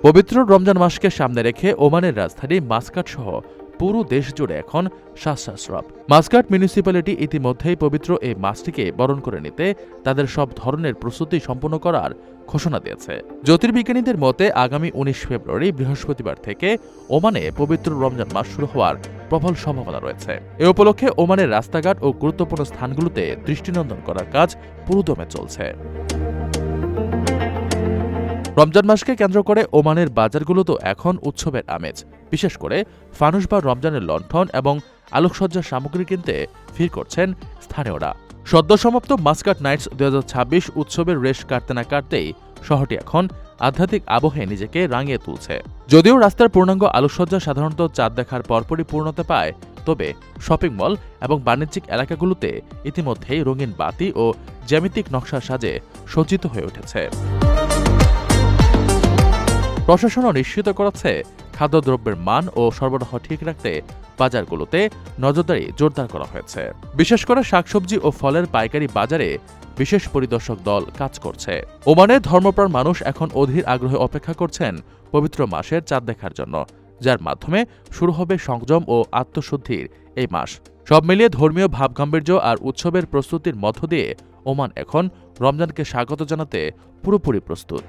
পবিত্র রমজান মাসকে সামনে রেখে ওমানের রাজধানী মাসকাট সহ পুরো দেশ জুড়ে এখন শ্বাসরব। মাসকাট মিউনিসিপ্যালিটি ইতিমধ্যেই পবিত্র এই মাসটিকে বরণ করে নিতে তাদের সব ধরনের প্রস্তুতি সম্পন্ন করার ঘোষণা দিয়েছে। জ্যোতির্বিজ্ঞানীদের মতে আগামী ১৯ ফেব্রুয়ারি বৃহস্পতিবার থেকে ওমানে পবিত্র রমজান মাস শুরু হওয়ার প্রবল সম্ভাবনা রয়েছে। এ উপলক্ষে ওমানের রাস্তাঘাট ও গুরুত্বপূর্ণ স্থানগুলোতে দৃষ্টিনন্দন করার কাজ পুরোদমে চলছে। রমজান মাসকে কেন্দ্র করে ওমানের বাজারগুলোতেও এখন উৎসবের আমেজ। বিশেষ করে ফানুস বা রমজানের লণ্ঠন এবং আলোকসজ্জার সামগ্রী কিনতে ভিড় করছেন স্থানীয়রা। সদ্য সমাপ্ত মাসকাট নাইটস ২০২৬ উৎসবের রেশ কাটতে না কাটতেই শহরটি এখন আধ্যাত্মিক আবহে নিজেকে রাঙিয়ে তুলছে। যদিও রাস্তার পূর্ণাঙ্গ আলোকসজ্জা সাধারণত চাঁদ দেখার পরপরই পূর্ণতা পায়, তবে শপিং মল এবং বাণিজ্যিক এলাকাগুলোতে ইতিমধ্যেই রঙিন বাতি ও জ্যামিতিক নকশা সাজে সজ্জিত হয়ে উঠেছে। প্রশাসনও নিশ্চিত করেছে খাদ্যদ্রব্যের মান ও সরবরাহ ঠিক রাখতে বাজারগুলোতে নজরদারি জোরদার করা হয়েছে। বিশেষ করে শাকসবজি ও ফলের পাইকারি বাজারে বিশেষ পরিদর্শক দল কাজ করছে। ওমানের ধর্মপ্রাণ মানুষ এখন অধীর আগ্রহে অপেক্ষা করছেন পবিত্র মাসের চাঁদ দেখার জন্য, যার মাধ্যমে শুরু হবে সংযম ও আত্মশুদ্ধির এই মাস। সব মিলিয়ে ধর্মীয় ভাবগাম্ভীর্য আর উৎসবের প্রস্তুতির মধ্য দিয়ে ওমান এখন রমজানকে স্বাগত জানাতে পুরোপুরি প্রস্তুত।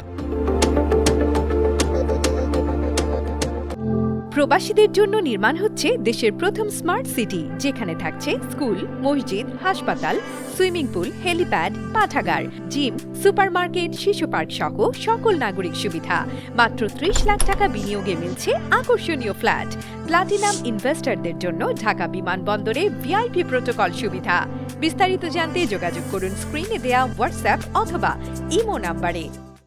প্রবাসীদের জন্য নির্মাণ হচ্ছে দেশের প্রথম স্মার্ট সিটি, যেখানে থাকছে স্কুল, মসজিদ, হাসপাতাল, সুইমিং পুল, হেলিপ্যাড, পাঠাগার, জিম, সুপারমার্কেট, শিশু পার্ক সহ সকল নাগরিক সুবিধা। মাত্র ৩০ লাখ টাকা বিনিয়োগে মিলছে আকর্ষণীয় ফ্ল্যাট। প্লাটিনাম ইনভেস্টরদের জন্য ঢাকা বিমানবন্দরে ভিআইপি প্রোটোকল সুবিধা। বিস্তারিত জানতে যোগাযোগ করুন স্ক্রিনে দেয়া হোয়াটসঅ্যাপ অথবা ইমো নাম্বারে।